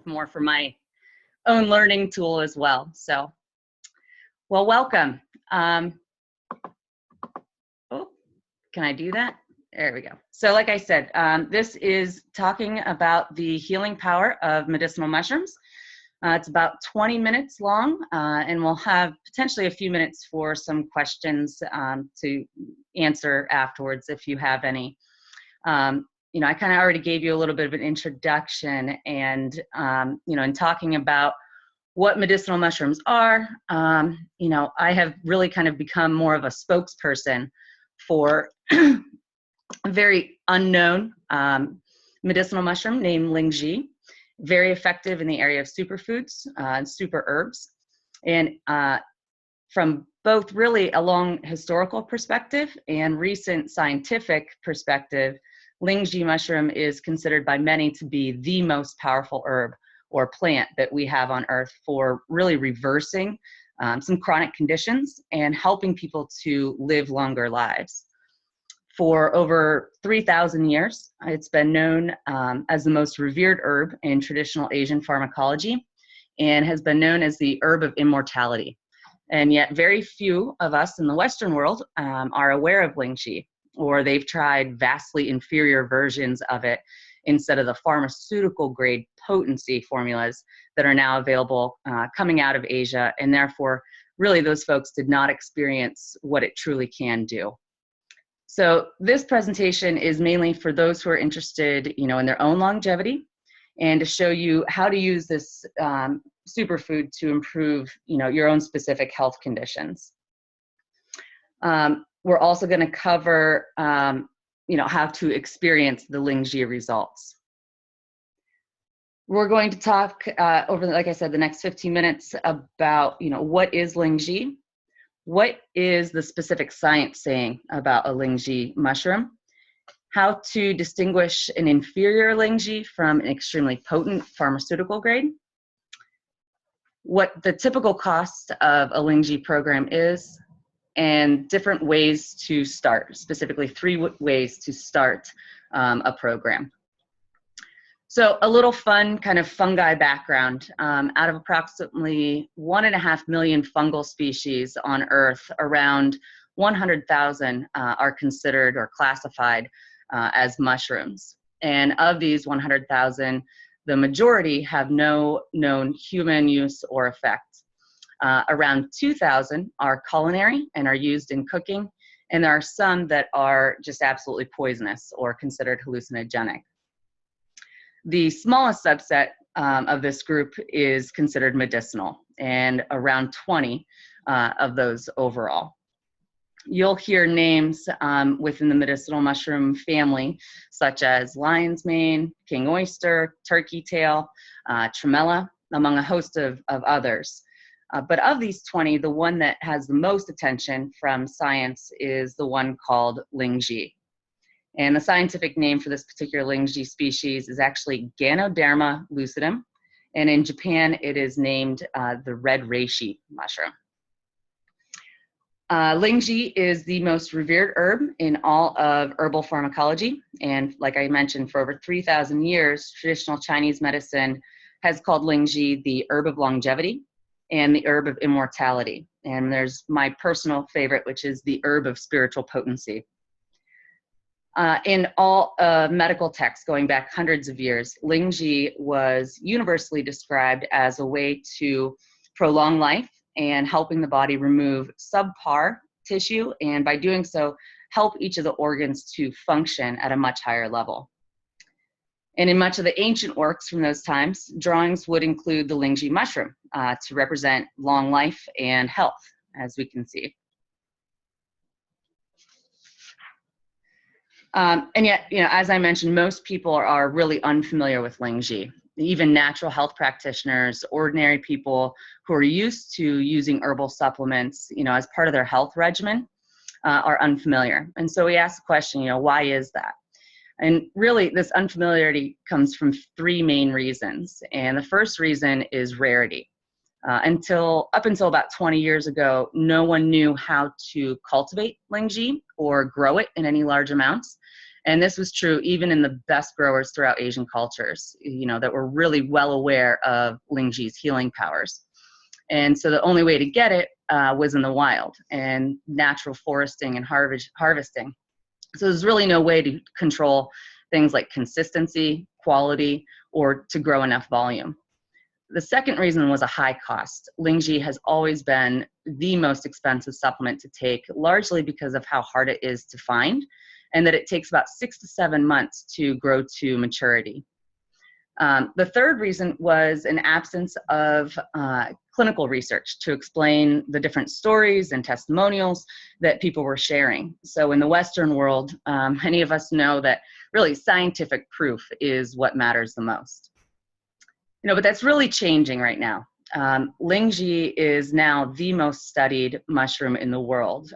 more for my own learning tool as well. So, well, welcome. Oh, can I do that? There we go. So like I said, this is talking about the healing power of medicinal mushrooms. It's about 20 minutes long, and we'll have potentially a few minutes for some questions to answer afterwards if you have any. You know, I kind of already gave you a little bit of an introduction, and you know, in talking about what medicinal mushrooms are, you know, I have really kind of become more of a spokesperson for a very unknown medicinal mushroom named Lingzhi, very effective in the area of superfoods and super herbs. And from both really a long historical perspective and recent scientific perspective, Lingzhi mushroom is considered by many to be the most powerful herb or plant that we have on earth for really reversing some chronic conditions and helping people to live longer lives. For over 3,000 years, it's been known as the most revered herb in traditional Asian pharmacology and has been known as the herb of immortality. And yet very few of us in the Western world are aware of Lingzhi, or they've tried vastly inferior versions of it instead of the pharmaceutical grade potency formulas that are now available coming out of Asia. And therefore, really those folks did not experience what it truly can do. So this presentation is mainly for those who are interested, you know, in their own longevity, and to show you how to use this superfood to improve, you know, your own specific health conditions. We're also going to cover, you know, how to experience the Lingzhi results. We're going to talk over, like I said, the next 15 minutes about, you know, what is Lingzhi? What is the specific science saying about a Lingzhi mushroom? How to distinguish an inferior Lingzhi from an extremely potent pharmaceutical grade? What the typical cost of a Lingzhi program is, and different ways to start, specifically 3 ways to start a program. So a little fun kind of fungi background. Out of approximately 1.5 million fungal species on Earth, around 100,000 are considered or classified as mushrooms. And of these 100,000, the majority have no known human use or effect. Around 2,000 are culinary and are used in cooking, and there are some that are just absolutely poisonous or considered hallucinogenic. The smallest subset of this group is considered medicinal, and around 20 of those overall. You'll hear names within the medicinal mushroom family, such as lion's mane, king oyster, turkey tail, tremella, among a host of others. But of these 20, the one that has the most attention from science is the one called Lingzhi. And the scientific name for this particular Lingzhi species is actually Ganoderma lucidum. And in Japan, it is named the red reishi mushroom. Lingzhi is the most revered herb in all of herbal pharmacology. And like I mentioned, for over 3,000 years, traditional Chinese medicine has called Lingzhi the herb of longevity and the herb of immortality. And there's my personal favorite, which is the herb of spiritual potency. In all medical texts going back hundreds of years, Lingzhi was universally described as a way to prolong life and helping the body remove subpar tissue, and by doing so, help each of the organs to function at a much higher level. And in much of the ancient works from those times, drawings would include the Lingzhi mushroom to represent long life and health, as we can see. And yet, you know, as I mentioned, most people are really unfamiliar with Lingzhi. Even natural health practitioners, ordinary people who are used to using herbal supplements, you know, as part of their health regimen, are unfamiliar. And so we ask the question, you know, why is that? And really, this unfamiliarity comes from 3 main reasons. And the first reason is rarity. Up until about 20 years ago, no one knew how to cultivate Lingzhi or grow it in any large amounts. And this was true even in the best growers throughout Asian cultures, that were really well aware of Lingzhi's healing powers. And so the only way to get it was in the wild and natural foresting and harvesting. So there's really no way to control things like consistency, quality, or to grow enough volume. The second reason was a high cost. Lingzhi has always been the most expensive supplement to take, largely because of how hard it is to find, and that it takes about 6 to 7 months to grow to maturity. The third reason was an absence of clinical research to explain the different stories and testimonials that people were sharing. So in the Western world, many of us know that really scientific proof is what matters the most. But that's really changing right now. Lingzhi is now the most studied mushroom in the world,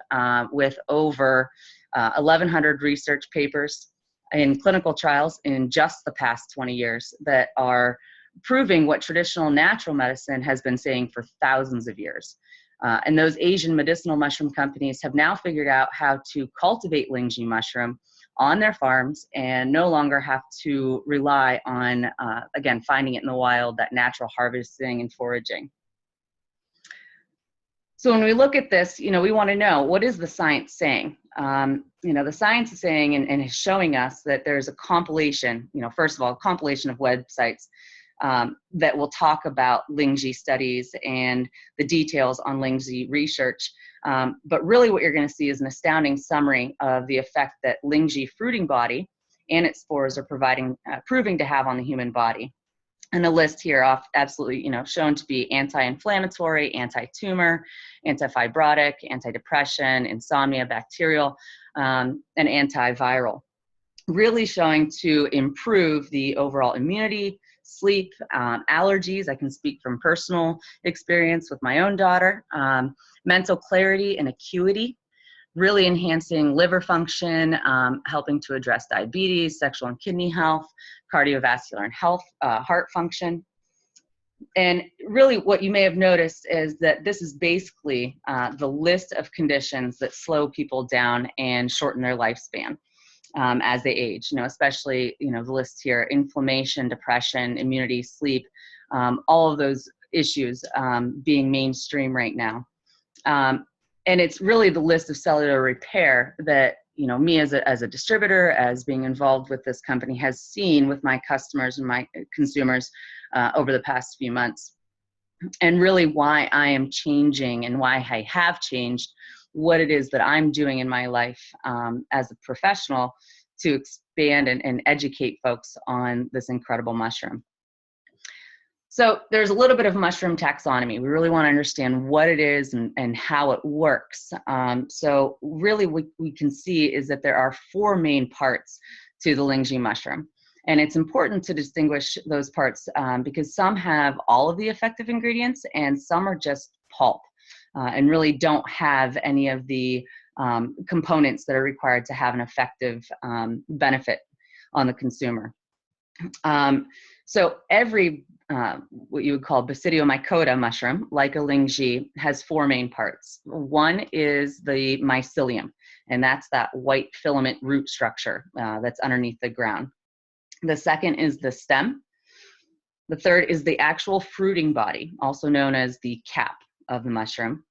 with over 1,100 research papers in clinical trials in just the past 20 years that are proving what traditional natural medicine has been saying for thousands of years. And those Asian medicinal mushroom companies have now figured out how to cultivate Lingzhi mushroom on their farms and no longer have to rely on, again, finding it in the wild, that natural harvesting and foraging. So when we look at this, we want to know, what is the science saying? The science is saying and is showing us that there's a compilation, first of all, a compilation of websites that will talk about Lingzhi studies and the details on Lingzhi research. But really what you're going to see is an astounding summary of the effect that Lingzhi fruiting body and its spores are proving to have on the human body. And the list here off absolutely, shown to be anti-inflammatory, anti-tumor, anti-fibrotic, anti-depression, insomnia, bacterial, and antiviral. Really showing to improve the overall immunity, sleep, allergies. I can speak from personal experience with my own daughter. Mental clarity and acuity, really enhancing liver function, helping to address diabetes, sexual and kidney health, cardiovascular and health, heart function. And really what you may have noticed is that this is basically the list of conditions that slow people down and shorten their lifespan as they age, especially, the list here: inflammation, depression, immunity, sleep, all of those issues being mainstream right now. And it's really the list of cellular repair that, me as a distributor, as being involved with this company, has seen with my customers and my consumers over the past few months. And really why I am changing and why I have changed what it is that I'm doing in my life as a professional to expand and educate folks on this incredible mushroom. So there's a little bit of mushroom taxonomy. We really want to understand what it is and how it works. So really what we can see is that there are 4 main parts to the Lingzhi mushroom. And it's important to distinguish those parts because some have all of the effective ingredients and some are just pulp and really don't have any of the components that are required to have an effective benefit on the consumer. So every what you would call Basidiomycota mushroom, like a Lingzhi, has 4 main parts. One is the mycelium, and that's that white filament root structure that's underneath the ground. The second is the stem. The third is the actual fruiting body, also known as the cap of the mushroom.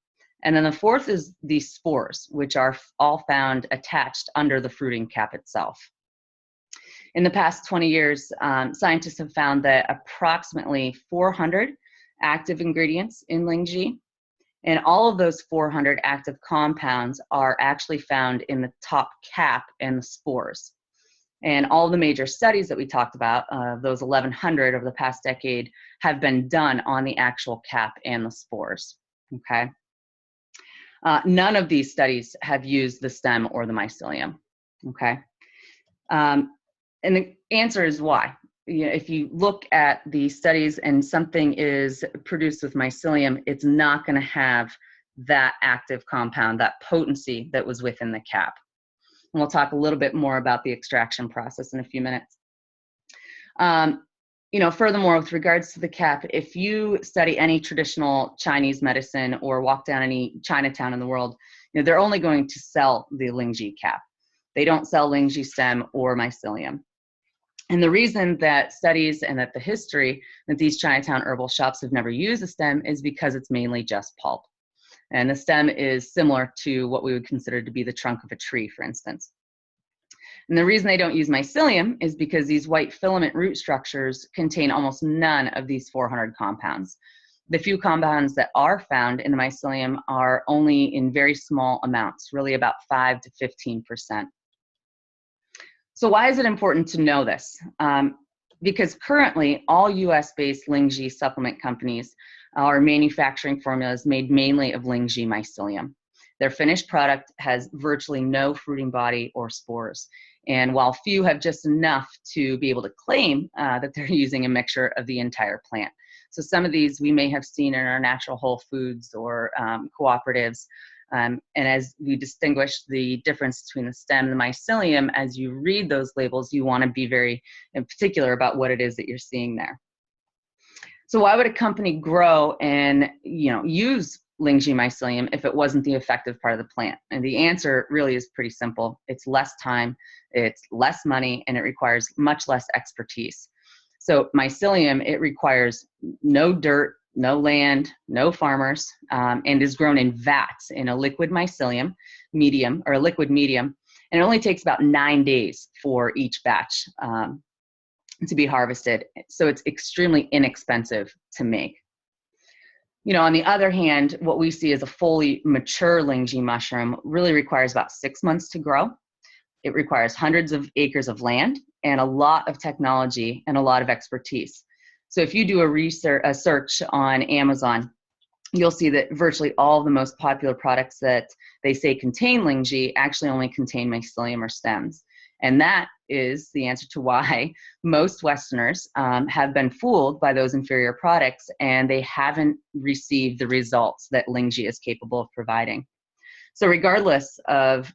And then the fourth is the spores, which are all found attached under the fruiting cap itself. In the past 20 years, scientists have found that approximately 400 active ingredients in Lingzhi, and all of those 400 active compounds are actually found in the top cap and the spores. And all the major studies that we talked about, those 1,100 over the past decade, have been done on the actual cap and the spores, okay? None of these studies have used the stem or the mycelium, okay? And the answer is why. If you look at the studies and something is produced with mycelium, it's not going to have that active compound, that potency that was within the cap. And we'll talk a little bit more about the extraction process in a few minutes. Furthermore, with regards to the cap, if you study any traditional Chinese medicine or walk down any Chinatown in the world, they're only going to sell the Lingzhi cap. They don't sell Lingzhi stem or mycelium. And the reason that studies and that the history that these Chinatown herbal shops have never used a stem is because it's mainly just pulp. And the stem is similar to what we would consider to be the trunk of a tree, for instance. And the reason they don't use mycelium is because these white filament root structures contain almost none of these 400 compounds. The few compounds that are found in the mycelium are only in very small amounts, really about 5 to 15%. So why is it important to know this? Because currently all US-based Lingzhi supplement companies are manufacturing formulas made mainly of Lingzhi mycelium. Their finished product has virtually no fruiting body or spores. And while few have just enough to be able to claim that they're using a mixture of the entire plant. So some of these we may have seen in our natural whole foods or cooperatives. And as we distinguish the difference between the stem and the mycelium, as you read those labels, you want to be very in particular about what it is that you're seeing there. So why would a company grow and use Lingzhi mycelium if it wasn't the effective part of the plant? And the answer really is pretty simple. It's less time, it's less money, and it requires much less expertise. So mycelium, it requires no dirt, no land, no farmers, and is grown in vats in a liquid mycelium medium, or a liquid medium, and it only takes about 9 days for each batch to be harvested. So it's extremely inexpensive to make. On the other hand, what we see as a fully mature Lingzhi mushroom really requires about 6 months to grow. It requires hundreds of acres of land and a lot of technology and a lot of expertise. So if you do a search on Amazon, you'll see that virtually all of the most popular products that they say contain Lingzhi actually only contain mycelium or stems. And that is the answer to why most Westerners have been fooled by those inferior products, and they haven't received the results that Lingzhi is capable of providing. So regardless of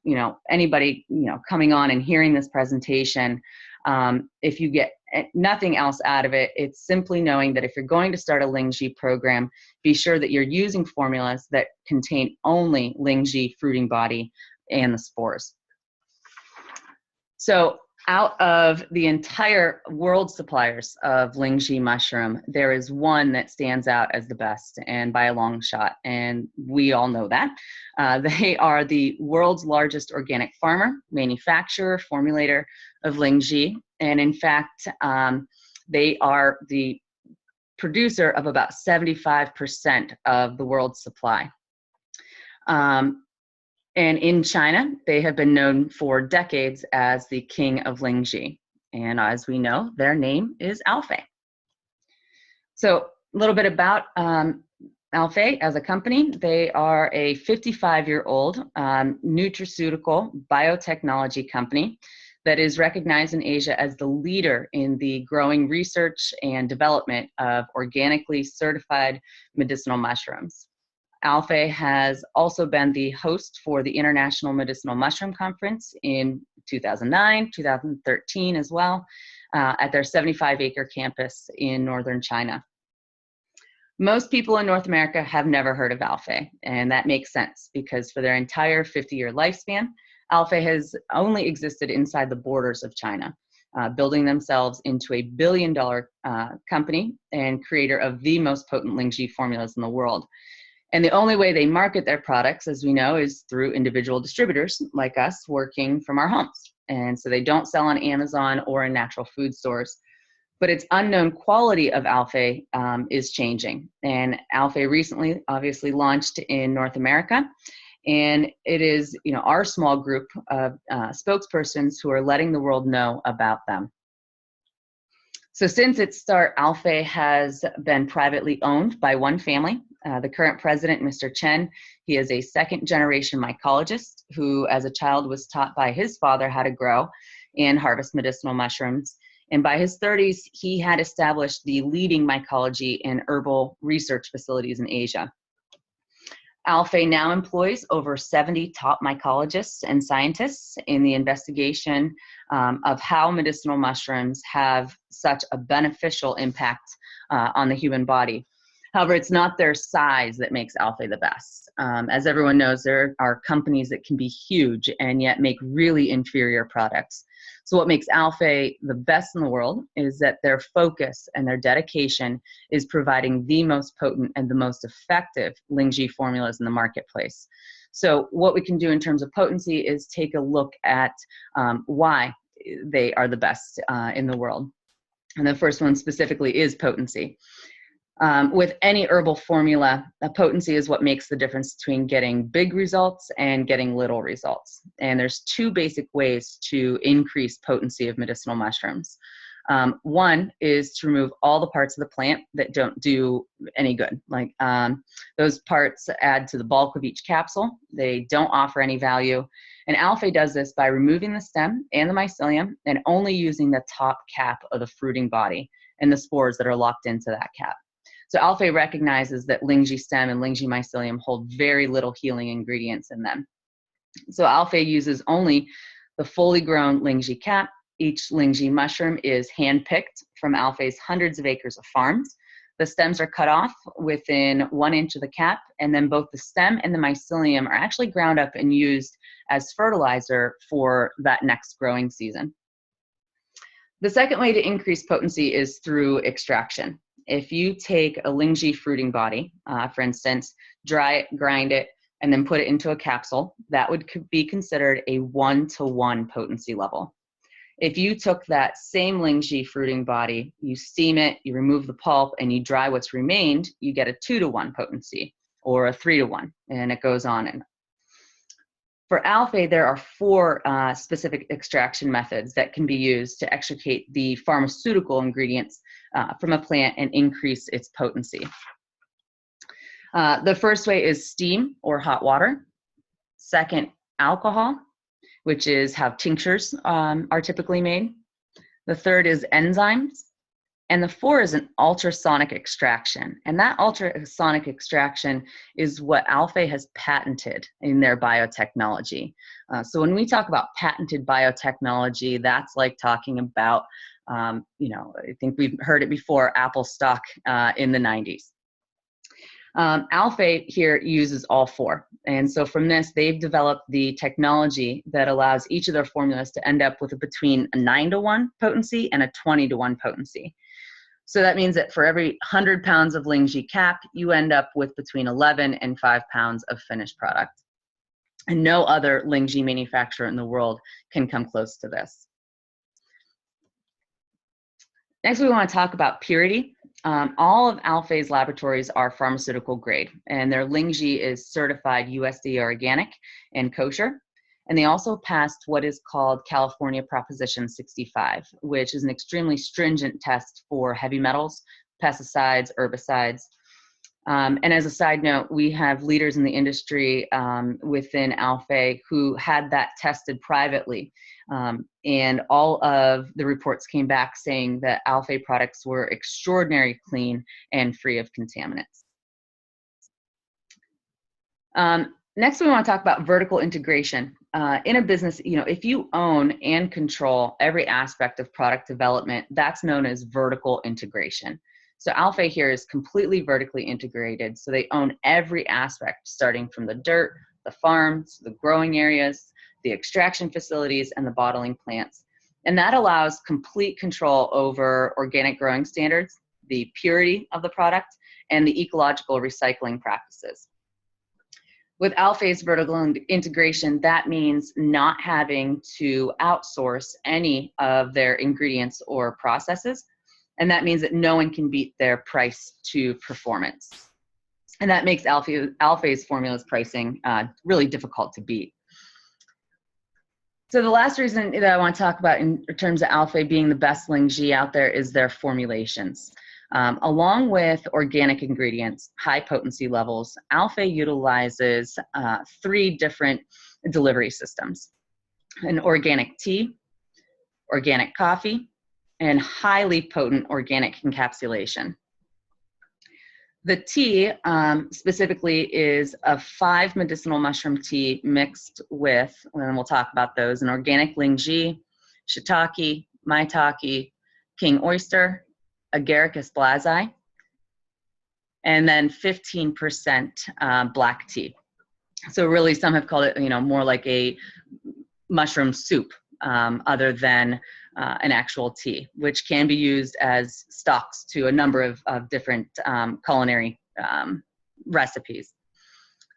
anybody coming on and hearing this presentation, if you get nothing else out of it, it's simply knowing that if you're going to start a Lingzhi program, be sure that you're using formulas that contain only Lingzhi fruiting body and the spores. So out of the entire world suppliers of Lingzhi mushroom, there is one that stands out as the best, and by a long shot, and we all know that. They are the world's largest organic farmer, manufacturer, formulator of Lingzhi, and in fact, they are the producer of about 75% of the world's supply. And in China, they have been known for decades as the king of Lingzhi. And as we know, their name is Alfei. So a little bit about Alfei as a company. They are a 55-year-old nutraceutical biotechnology company that is recognized in Asia as the leader in the growing research and development of organically certified medicinal mushrooms. Alfei has also been the host for the International Medicinal Mushroom Conference in 2009, 2013 as well, at their 75-acre campus in northern China. Most people in North America have never heard of Alfei, and that makes sense because for their entire 50-year lifespan, Alfei has only existed inside the borders of China, building themselves into a $1 billion company and creator of the most potent Lingzhi formulas in the world. And the only way they market their products, as we know, is through individual distributors like us working from our homes. And so they don't sell on Amazon or in natural food stores. But its unknown quality of Alfei is changing. And Alfei recently obviously launched in North America. And it is our small group of spokespersons who are letting the world know about them. So since its start, Alfei has been privately owned by one family. The current president, Mr. Chen, he is a second-generation mycologist who, as a child, was taught by his father how to grow and harvest medicinal mushrooms. And by his 30s, he had established the leading mycology and herbal research facilities in Asia. Alfei now employs over 70 top mycologists and scientists in the investigation of how medicinal mushrooms have such a beneficial impact on the human body. However, it's not their size that makes Alfé the best. As everyone knows, there are companies that can be huge and yet make really inferior products. So what makes Alfé the best in the world is that their focus and their dedication is providing the most potent and the most effective Lingzhi formulas in the marketplace. So what we can do in terms of potency is take a look at why they are the best in the world. And the first one specifically is potency. With any herbal formula, potency is what makes the difference between getting big results and getting little results. And there's two basic ways to increase potency of medicinal mushrooms. One is to remove all the parts of the plant that don't do any good. Like those parts add to the bulk of each capsule. They don't offer any value. And Alfé does this by removing the stem and the mycelium and only using the top cap of the fruiting body and the spores that are locked into that cap. So Alfé recognizes that Lingzhi stem and Lingzhi mycelium hold very little healing ingredients in them. So Alfé uses only the fully grown Lingzhi cap. Each Lingzhi mushroom is hand-picked from Alfé's hundreds of acres of farms. The stems are cut off within 1 inch of the cap, and then both the stem and the mycelium are actually ground up and used as fertilizer for that next growing season. The second way to increase potency is through extraction. If you take a Lingzhi fruiting body, for instance, dry it, grind it, and then put it into a capsule, that would be considered a 1-to-1 potency level. If you took that same Lingzhi fruiting body, you steam it, you remove the pulp, and you dry what's remained, you get a 2-to-1 potency, or a 3-to-1, and it goes on. And for Alfé, there are 4 specific extraction methods that can be used to extricate the pharmaceutical ingredients from a plant and increase its potency. The first way is steam or hot water. Second, alcohol, which is how tinctures are typically made. The third is enzymes. And the 4th is an ultrasonic extraction. And that ultrasonic extraction is what Alfé has patented in their biotechnology. So when we talk about patented biotechnology, that's like talking about, I think we've heard it before, Apple stock in the 90s. Alfé here uses all 4. And so from this, they've developed the technology that allows each of their formulas to end up with between a 9-to-1 potency and a 20-to-1 potency. So that means that for every 100 pounds of Lingzhi cap, you end up with between 11 and 5 pounds of finished product. And no other Lingzhi manufacturer in the world can come close to this. Next, we want to talk about purity. All of Alfé's laboratories are pharmaceutical grade, and their Lingzhi is certified USDA organic and kosher. And they also passed what is called California Proposition 65, which is an extremely stringent test for heavy metals, pesticides, herbicides. And as a side note, we have leaders in the industry within Alfé who had that tested privately. And all of the reports came back saying that Alfé products were extraordinarily clean and free of contaminants. Next, we want to talk about vertical integration. In a business, if you own and control every aspect of product development, that's known as vertical integration. So Alfé here is completely vertically integrated. So they own every aspect, starting from the dirt, the farms, the growing areas, the extraction facilities, and the bottling plants. And that allows complete control over organic growing standards, the purity of the product, and the ecological recycling practices. With Alfé's vertical integration, that means not having to outsource any of their ingredients or processes. And that means that no one can beat their price to performance. And that makes Alfé's formulas pricing really difficult to beat. So the last reason that I want to talk about in terms of Alfé being the best Lingzhi out there is their formulations. Along with organic ingredients, high potency levels, Alfé utilizes 3 different delivery systems: an organic tea, organic coffee, and highly potent organic encapsulation. The tea specifically is a 5 medicinal mushroom tea mixed with, and we'll talk about those, an organic Lingzhi, shiitake, maitake, king oyster, agaricus blasi, and then 15% black tea. So really, some have called it, more like a mushroom soup, other than an actual tea, which can be used as stocks to a number of different culinary recipes.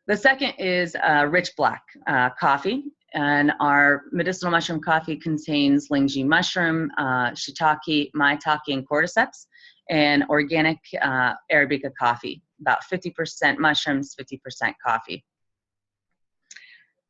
The second is rich black coffee. And our medicinal mushroom coffee contains Lingzhi mushroom, shiitake, maitake, and cordyceps, and organic Arabica coffee, about 50% mushrooms, 50% coffee.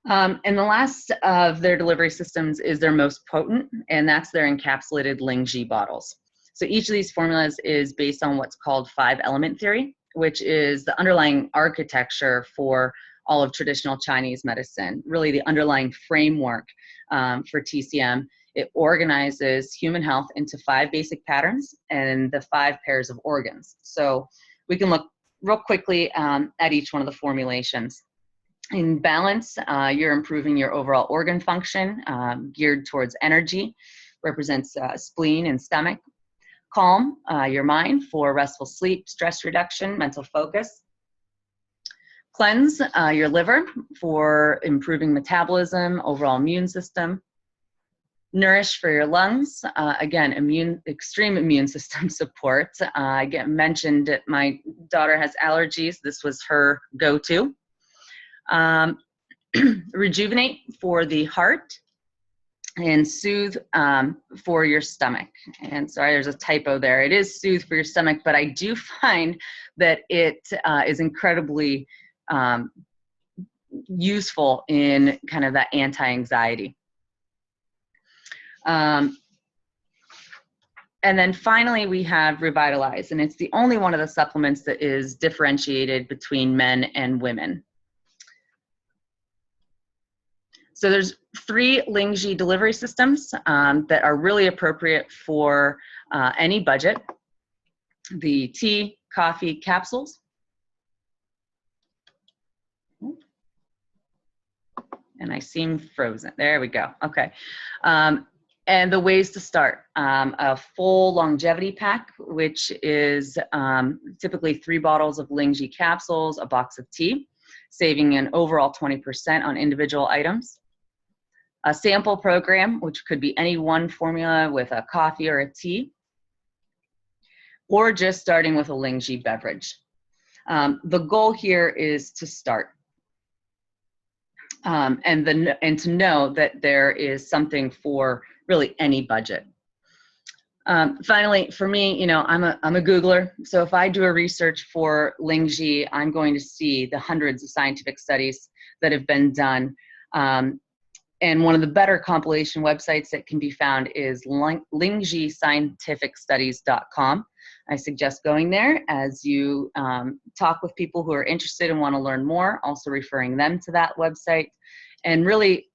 And the last of their delivery systems is their most potent, and that's their encapsulated Lingzhi bottles. So each of these formulas is based on what's called 5-element theory, which is the underlying architecture for all of traditional Chinese medicine, really the underlying framework for TCM. It organizes human health into 5 basic patterns and the 5 pairs of organs. So we can look real quickly at each one of the formulations. In balance, you're improving your overall organ function, geared towards energy, represents spleen and stomach. Calm, your mind for restful sleep, stress reduction, mental focus. Cleanse, your liver for improving metabolism, overall immune system. Nourish for your lungs, again, extreme immune system support. I mentioned my daughter has allergies. This was her go-to. Rejuvenate for the heart, and soothe for your stomach. And sorry, there's a typo there. It is soothe for your stomach, but I do find that it is incredibly useful in kind of that anti-anxiety. And then finally, we have Revitalize, and it's the only one of the supplements that is differentiated between men and women. So there's 3 Lingzhi delivery systems that are really appropriate for any budget. The tea, coffee, capsules. And I seem frozen. There we go. Okay. And the ways to start. A full longevity pack, which is typically 3 bottles of Lingzhi capsules, a box of tea, saving an overall 20% on individual items. A sample program, which could be any one formula with a coffee or a tea, or just starting with a Lingzhi beverage. The goal here is to start. And to know that there is something for really any budget. Finally, for me, I'm a Googler. So if I do a research for Lingzhi, I'm going to see the hundreds of scientific studies that have been done. And one of the better compilation websites that can be found is lingzhiscientificstudies.com. I suggest going there as you talk with people who are interested and want to learn more, also referring them to that website, and really,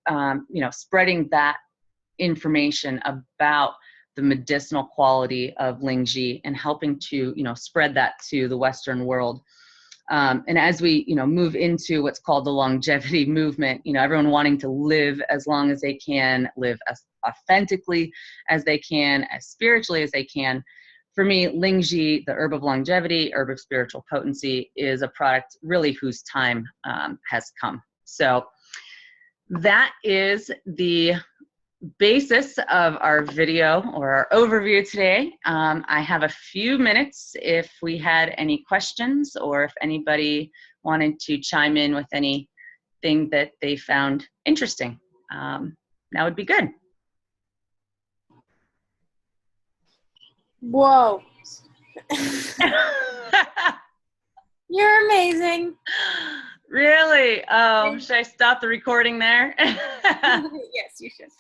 spreading that information about the medicinal quality of Lingzhi and helping to, spread that to the Western world. And as we, move into what's called the longevity movement, everyone wanting to live as long as they can, live as authentically as they can, as spiritually as they can. For me, Lingzhi, the herb of longevity, herb of spiritual potency, is a product really whose time has come. So that is the basis of our video or our overview today. I have a few minutes if we had any questions or if anybody wanted to chime in with anything that they found interesting. That would be good. Whoa. You're amazing. Really? Oh, should I stop the recording there? Yes, you should.